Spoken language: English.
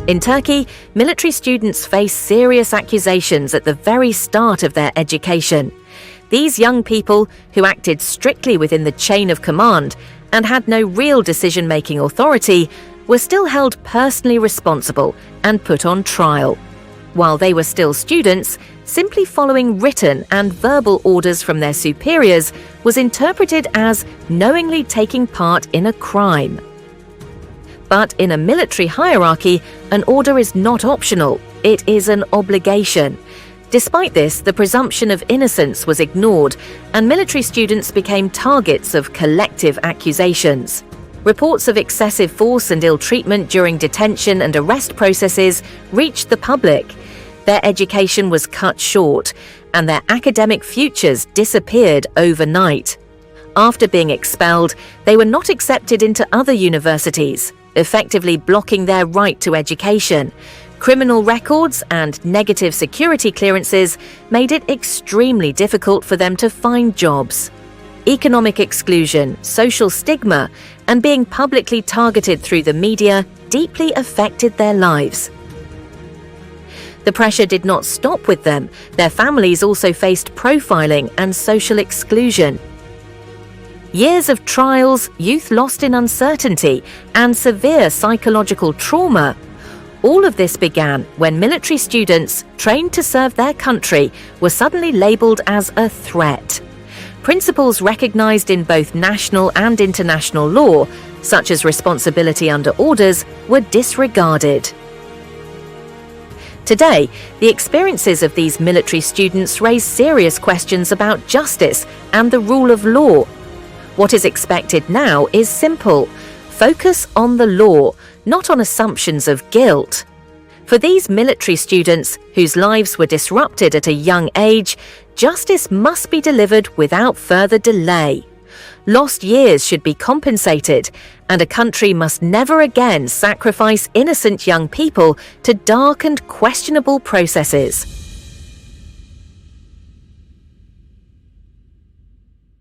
In Turkey, military students face serious accusations at the very start of their education. These young people, who acted strictly within the chain of command and had no real decision-making authority, were still held personally responsible and put on trial. While they were still students, simply following written and verbal orders from their superiors was interpreted as knowingly taking part in a crime. But in a military hierarchy, an order is not optional, it is an obligation. Despite this, the presumption of innocence was ignored, and military students became targets of collective accusations. Reports of excessive force and ill treatment during detention and arrest processes reached the public. Their education was cut short, and their academic futures disappeared overnight. After being expelled, they were not accepted into other universities, effectively blocking their right to education. Criminal records and negative security clearances made it extremely difficult for them to find jobs. Economic exclusion, social stigma, and being publicly targeted through the media deeply affected their lives. The pressure did not stop with them. Their families also faced profiling and social exclusion. Years of trials, youth lost in uncertainty, and severe psychological trauma. All of this began when military students, trained to serve their country, were suddenly labelled as a threat. Principles recognised in both national and international law, such as responsibility under orders, were disregarded. Today, the experiences of these military students raise serious questions about justice and the rule of law. What is expected now is simple: focus on the law, not on assumptions of guilt. For these military students, whose lives were disrupted at a young age, justice must be delivered without further delay. Lost years should be compensated, and a country must never again sacrifice innocent young people to dark and questionable processes.